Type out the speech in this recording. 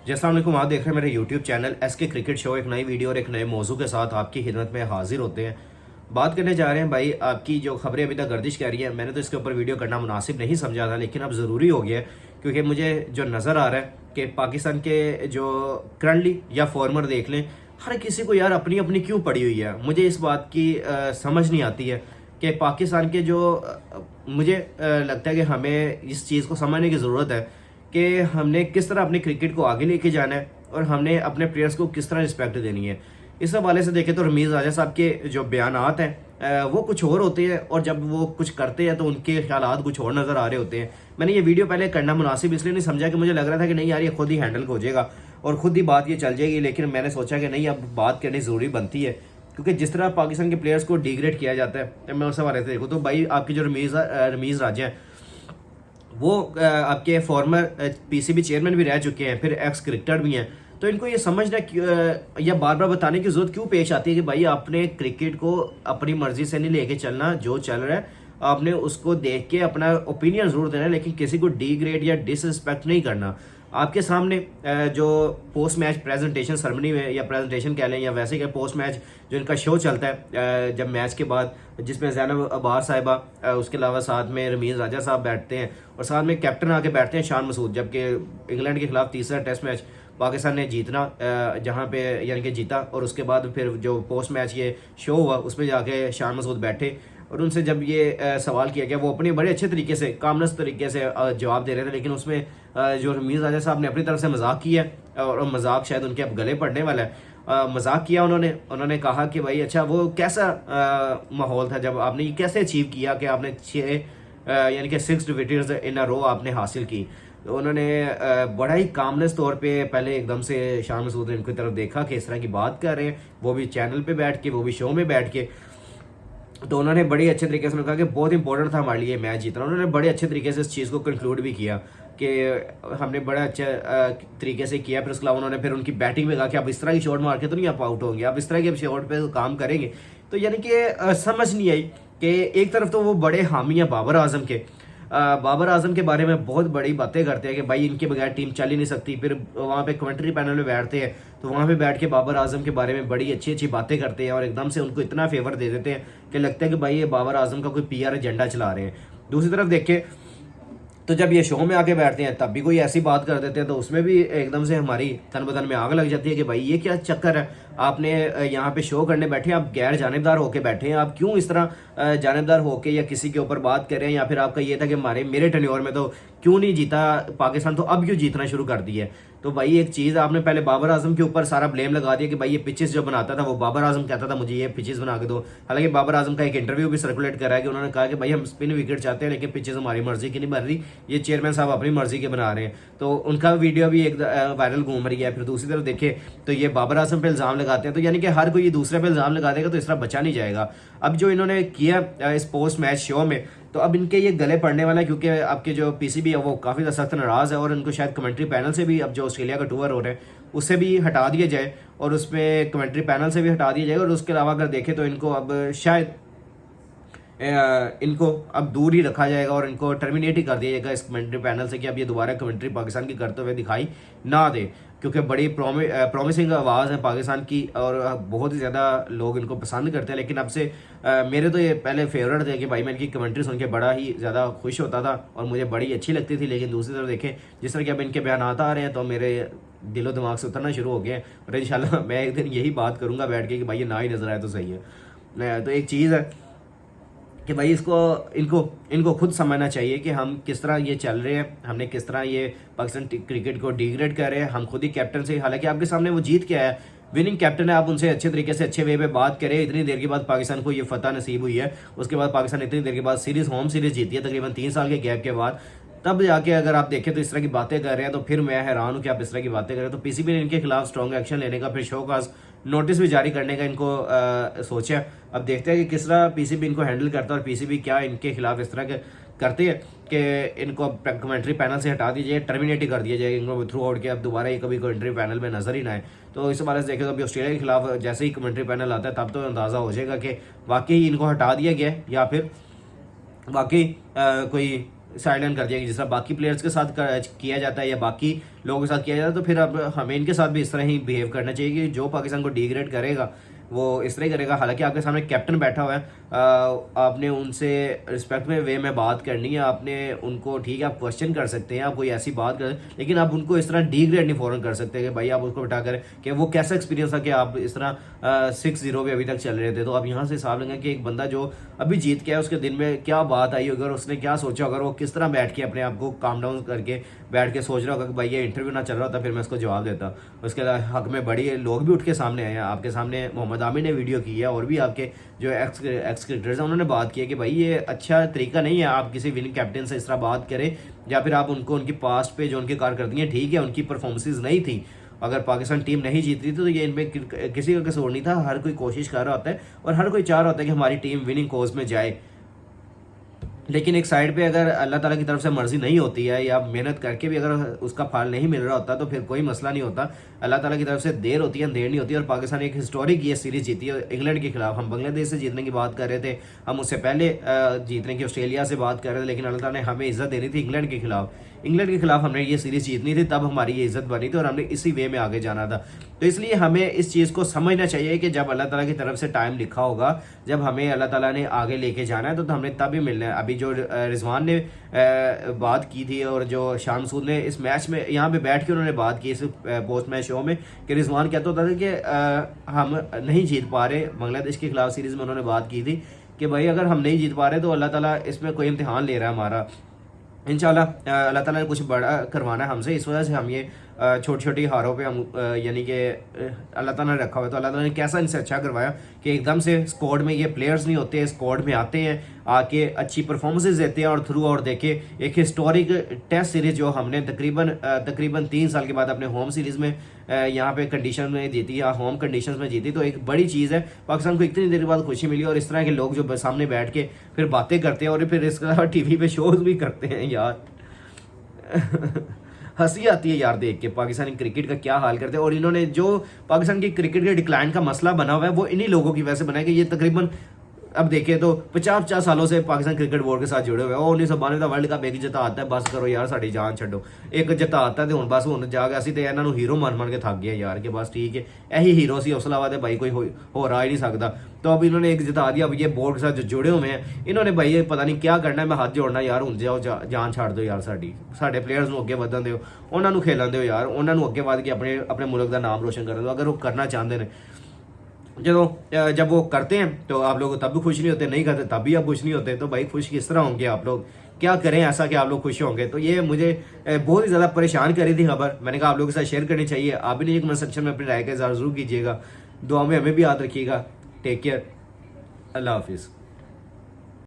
जैसा आपको वहाँ देख रहे हैं मेरे YouTube channel SK cricket show, एक नई वीडियो और एक नए मौजू के साथ आपकी खिदमत में हाजिर होते हैं। बात करने जा रहे हैं भाई, आपकी जो खबरें अभी तक गर्दिश कर रही है, मैंने तो इसके ऊपर वीडियो करना मुनासिब नहीं समझा था, लेकिन अब ज़रूरी हो गया है क्योंकि मुझे जो नज़र आ रहा है कि पाकिस्तान के जो करंटली या फॉर्मर देख लें, हर किसी को यार अपनी अपनी क्यों पड़ी हुई है। मुझे इस बात की समझ नहीं आती है कि पाकिस्तान के जो मुझे लगता है कि हमें इस चीज़ को समझने की ज़रूरत है कि हमने किस तरह अपने क्रिकेट को आगे लेके जाना है और हमने अपने प्लेयर्स को किस तरह रिस्पेक्ट देनी है। इस हवाले से देखें तो रमीज़ राजा साहब के जो बयानात हैं वो कुछ और होते हैं और जब वो कुछ करते हैं तो उनके ख्यालात कुछ और नज़र आ रहे होते हैं। मैंने ये वीडियो पहले करना मुनासिब इसलिए नहीं समझा कि मुझे लग रहा था कि नहीं यार ये खुद ही हैंडल हो जाएगा और खुद ही बात ये चल जाएगी, लेकिन मैंने सोचा कि नहीं, अब बात करनी ज़रूरी बनती है क्योंकि जिस तरह पाकिस्तान के प्लेयर्स को डिग्रेड किया जाता है, मैं उस हवाले से देखूँ तो भाई आपकी जो रमीज़ राजा है वो आपके फॉर्मर PCB चेयरमैन भी रह चुके हैं, फिर एक्स क्रिकेटर भी हैं। तो इनको ये समझना या बार बार बताने की जरूरत क्यों पेश आती है कि भाई आपने क्रिकेट को अपनी मर्जी से नहीं लेके चलना, जो चल रहा है आपने उसको देख के अपना ओपिनियन जरूर देना है, लेकिन किसी को डिग्रेड या डिसरिस्पेक्ट नहीं करना। आपके सामने जो पोस्ट मैच प्रेजेंटेशन सेरेमनी में या प्रेजेंटेशन कह लें या वैसे क्या पोस्ट मैच जो इनका शो चलता है जब मैच के बाद, जिसमें ज़ैनब अब्बार साहिबा, उसके अलावा साथ में रमीज़ राजा साहब बैठते हैं और साथ में कैप्टन आके बैठते हैं शान मसूद, जबकि इंग्लैंड के खिलाफ तीसरा टेस्ट मैच पाकिस्तान ने जीतना जहाँ पे यानी कि जीता, और उसके बाद फिर जो पोस्ट मैच ये शो हुआ उसमें जाके शान मसूद बैठे और उनसे जब ये सवाल किया गया वो अपने बड़े अच्छे तरीके से कामनस तरीके से जवाब दे रहे थे, लेकिन उसमें जो रमीज़ राजा साहब ने अपनी तरफ से मजाक किया और मजाक शायद उनके अब गले पड़ने वाला है। मजाक किया उन्होंने कहा कि भाई अच्छा वो कैसा माहौल था जब आपने ये कैसे अचीव किया कि आपने 6 यानी कि 6 विकेट्स इन अ रो आपने हासिल की। तो उन्होंने बड़ा ही कामनेस तौर पे पहले एकदम से शान मसूद ने इनकी तरफ देखा कि इस तरह की बात कर रहे हैं, वो भी चैनल पे बैठ के, वो भी शो में बैठ के। तो उन्होंने बड़े अच्छे तरीके से कहा कि बहुत इंपॉर्टेंट था हमारे लिए मैच जीतना। उन्होंने बड़े अच्छे तरीके से इस चीज़ को कंक्लूड भी किया कि हमने बड़ा अच्छे तरीके से किया। फिर उसके अलावा उन्होंने फिर उनकी बैटिंग में कहा कि आप इस तरह की शॉट मार के तो नहीं आप आउट होंगे, आप इस तरह के शॉट पे तो काम करेंगे। तो यानी कि समझ नहीं आई कि एक तरफ तो वो बड़े हामी हैं बाबर आजम के, बाबर आजम के बारे में बहुत बड़ी बातें करते हैं कि भाई इनके बगैर टीम चल ही नहीं सकती। फिर वहाँ पे कमेंट्री पैनल में बैठते हैं तो वहाँ पे बैठ के बाबर आजम के बारे में बड़ी अच्छी अच्छी बातें करते हैं और एकदम से उनको इतना फेवर दे देते हैं कि लगता है कि भाई ये बाबर आजम का कोई PR एजेंडा चला रहे हैं। दूसरी तरफ देखें तो जब ये शो में आके बैठते हैं तब भी कोई ऐसी बात कर देते हैं तो उसमें भी एकदम से हमारी तन बदन में आग लग जाती है कि भाई ये क्या चक्कर है, आपने यहाँ पे शो करने बैठे, आप गैर जानिबदार होके बैठे हैं, आप क्यों इस तरह जानिबदार होके या किसी के ऊपर बात कर रहे हैं। या फिर आपका ये था कि मेरे टेन्योर में तो क्यों नहीं जीता पाकिस्तान, तो अब क्यों जीतना शुरू कर दिया है। तो भाई एक चीज़ आपने पहले बाबर आजम के ऊपर सारा ब्लेम लगा दिया कि भाई ये पिचेस जो बनाता था वो बाबर आजम कहता था मुझे ये पिचेस बना के दो। हालांकि बाबर आजम का एक इंटरव्यू भी सर्कुलेट करा है कि उन्होंने कहा कि भाई हम स्पिन विकेट चाहते हैं लेकिन पिचेस हमारी मर्जी की नहीं बन रही, ये चेयरमैन साहब अपनी मर्जी के बना रहे हैं। तो उनका वीडियो भी एक वायरल घूम रही है। फिर दूसरी तरफ देखे तो ये बाबर आजम पे इल्ज़ाम लगाते हैं, तो यानी कि हर कोई दूसरे पे इल्ज़ाम लगा देगा तो इस तरह बचा नहीं जाएगा। अब जो इन्होंने किया इस पोस्ट मैच शो में, तो अब इनके ये गले पड़ने वाला है क्योंकि आपके जो PCB है वो काफ़ी ज़्यादा सख्त नाराज़ है और इनको शायद कमेंट्री पैनल से भी, अब जो ऑस्ट्रेलिया का टूर हो रहा है उससे भी हटा दिया जाए और उसमें कमेंट्री पैनल से भी हटा दिया जाए। और उसके अलावा अगर देखें तो इनको अब शायद इनको अब दूर ही रखा जाएगा और इनको टर्मिनेट ही कर दिया जाएगा इस कमेंट्री पैनल से कि अब ये दोबारा कमेंट्री पाकिस्तान की करते हुए दिखाई ना दे, क्योंकि बड़ी प्रॉमिसिंग आवाज़ है पाकिस्तान की और बहुत ही ज़्यादा लोग इनको पसंद करते हैं। लेकिन अब से मेरे तो ये पहले फेवरेट थे कि भाई मैं इनकी कमेंट्री सुन के बड़ा ही ज़्यादा खुश होता था और मुझे बड़ी अच्छी लगती थी। लेकिन दूसरी तरफ देखें जिस तरह के अब इनके बयान आ रहे हैं तो मेरे दिलो दिमाग से उतरना शुरू हो गए हैं और इंशाल्लाह मैं एक दिन यही बात करूँगा बैठ के कि भाई ये ना ही नज़र आए तो सही है। तो एक चीज़ है कि भाई इनको खुद समझना चाहिए कि हम किस तरह ये चल रहे हैं, हमने किस तरह ये पाकिस्तान क्रिकेट को डिग्रेड कर रहे हैं। हम खुद ही कैप्टन से, हालांकि आपके सामने वो जीत के आया है, विनिंग कैप्टन है, आप उनसे अच्छे तरीके से अच्छे वे पे बात करें। इतनी देर के बाद पाकिस्तान को ये फतह नसीब हुई है, उसके बाद पाकिस्तान इतनी देर के बाद होम सीरीज जीती है तकरीबन 3 साल के गैप के बाद, तब जाके अगर आप देखें तो इस तरह की बातें कर रहे हैं तो फिर मैं हैरान हूँ कि आप इस तरह की बातें कर रहे हैं। तो PCB ने इनके खिलाफ स्ट्रॉन्ग एक्शन लेने का, फिर शोकाज नोटिस भी जारी करने का इनको सोचा। अब देखते हैं कि किस तरह PCB इनको हैंडल करता है और PCB क्या इनके खिलाफ इस तरह के करते हैं कि इनको कमेंट्री पैनल से हटा दीजिए, टर्मिनेट ही कर दिया जाए इनको थ्रू आउट के, अब दोबारा ये कभी कमेंट्री पैनल में नजर ही ना आए। तो इस बारे से देखें तो अभी ऑस्ट्रेलिया के खिलाफ जैसे ही कमेंट्री पैनल आता है तब तो अंदाज़ा हो जाएगा कि वाकई इनको हटा दिया गया या फिर वाकई कोई साइडलाइन कर दिया कि जिस तरह बाकी प्लेयर्स के साथ किया जाता है या बाकी लोगों के साथ किया जाता है, तो फिर अब हमें इनके साथ भी इस तरह ही बिहेव करना चाहिए कि जो पाकिस्तान को डिग्रेड करेगा वो इस तरह ही करेगा। हालांकि आपके सामने कैप्टन बैठा हुआ है, आपने उनसे रिस्पेक्ट में वे में बात करनी है, आपने उनको ठीक है आप क्वेश्चन कर सकते हैं, आप कोई ऐसी बात कर, लेकिन आप उनको इस तरह डिग्रेड नहीं फौरन कर सकते कि भाई आप उसको बिठा कर कि वो कैसा एक्सपीरियंस था कि आप इस तरह 6-0 पे अभी तक चल रहे थे। तो आप यहाँ से हिसाब लेंगे कि एक बंदा जो अभी जीत के है उसके दिन में क्या बात आई होगी और उसने क्या सोचा होगा, वो किस तरह बैठ के अपने आप को काम डाउन करके बैठ के सोच रहा होगा कि भाई ये इंटरव्यू ना चल रहा था फिर मैं इसको जवाब देता। उसके हक में बड़ी लोग भी उठ के सामने आए हैं, आपके सामने मोहम्मद आमिर ने वीडियो की है और भी आपके जो एक्स क्रिकेटर्स हैं उन्होंने बात की है कि भाई ये अच्छा तरीका नहीं है आप किसी विनिंग कैप्टन से इस तरह बात करें, या फिर आप उनको उनकी पास्ट पे जो उनकी कारकर्दगी है, ठीक है उनकी परफॉर्मेंसेज नहीं थी, अगर पाकिस्तान टीम नहीं जीत रही थी तो ये इनमें किसी का कसूर नहीं था, हर कोई कोशिश कर रहा होता है और हर कोई चाह रहा होता है कि हमारी टीम विनिंग कोज में जाए। लेकिन एक साइड पे अगर अल्लाह ताला की तरफ से मर्जी नहीं होती है या मेहनत करके भी अगर उसका फल नहीं मिल रहा होता तो फिर कोई मसला नहीं होता। अल्लाह ताला की तरफ से देर होती है, देर नहीं होती। और पाकिस्तान एक हिस्टोरिक ये सीरीज जीती है इंग्लैंड के खिलाफ। हम बांग्लादेश से जीतने की बात कर रहे थे, हम उससे पहले जीतने की ऑस्ट्रेलिया से बात कर रहे थे, लेकिन अल्लाह ताला ने हमें इज्जत देनी थी इंग्लैंड के खिलाफ। इंग्लैंड के खिलाफ हमने ये सीरीज जीतनी थी, तब हमारी ये इज्जत बनी थी और हमने इसी वे में आगे जाना था। तो इसलिए हमें इस चीज़ को समझना चाहिए कि जब अल्लाह ताला की तरफ से टाइम लिखा होगा, जब हमें अल्लाह ताला ने आगे लेके जाना है तो हमने तभी मिलना है। अभी जो रिजवान ने बात की थी और जो शान सूद ने इस मैच में यहाँ पे बैठ के उन्होंने बात की इस पोस्ट मैच शो में कि रिजवान कहता होता था कि हम नहीं जीत पा रहे बांग्लादेश के खिलाफ सीरीज में, उन्होंने बात की थी कि भाई अगर हम नहीं जीत पा रहे तो अल्लाह ताला इसमें कोई इम्तिहान ले रहा है हमारा। इंशाल्लाह अल्लाह ताला ने कुछ बड़ा करवाना है हमसे, इस वजह से हम ये छोटी छोटी हारों पे हम यानी कि अल्लाह ताला ने रखा हुआ है। तो अल्लाह ताला ने कैसा इनसे अच्छा करवाया कि एकदम से स्क्वाड में ये प्लेयर्स नहीं होते, स्क्वाड में आते हैं, आके अच्छी परफॉर्मेंसेस देते हैं और थ्रू आउट देखे एक हिस्टोरिक टेस्ट सीरीज जो हमने तकरीबन 3 साल के बाद अपने होम सीरीज में यहाँ पे कंडीशन में जीती या होम कंडीशन में जीती, तो एक बड़ी चीज़ है। पाकिस्तान को इतनी देर बाद खुशी मिली और इस तरह के लोग जो सामने बैठ के फिर बातें करते हैं और फिर इसके अलावा टीवी पे शोज भी करते हैं यार हंसी आती है यार देख के पाकिस्तानी क्रिकेट का क्या हाल करते हैं। और इन्होंने जो पाकिस्तान की क्रिकेट के डिक्लाइन का मसला बना हुआ है वो इन्हीं लोगों की वजह से बना है कि ये तकरीबन अब देखिए तो 50 सालों से पाकिस्तान क्रिकेट बोर्ड के साथ जुड़े हुए हैं। 1992 का वर्ल्ड कप एक जिता आता है, बस करो यार साड़ी जान छो, एक जिता आता है तो बस हूँ जाके असं तो इन्हों हीरो मन के थक गया यार कि बस ठीक है यही हीरो से हौसलाबाद है भाई, कोई हो रहा ही नहीं सकता। तो अब इन्होंने एक जिता दिया, अब ये बोर्ड के साथ जो जुड़े हुए हैं इन्होंने भाई ये पता नहीं क्या करना है, मैं हाथ जोड़ना यार हूँ जाओ जान छाड़ दो यार, साढ़े प्लेयर्स को अगे वधन दो, उन्होंने खेलन दो यार, उन्होंने अगे वध के अपने मुल्क का नाम रोशन कर दो अगर वो करना चाहते हैं। जब वो करते हैं तो आप लोग तब भी खुश नहीं होते, नहीं करते तब भी आप खुश नहीं होते, तो भाई खुश किस तरह होंगे आप लोग, क्या करें ऐसा कि आप लोग खुश होंगे। तो ये मुझे बहुत ही ज़्यादा परेशान करी थी खबर, मैंने कहा आप लोगों के साथ शेयर करनी चाहिए। आप भी नीचे कमेंट सेक्शन में अपनी राय का इज़हार ज़रूर कीजिएगा, दुआ में हमें भी याद रखिएगा। टेक केयर, अल्लाह हाफिज़।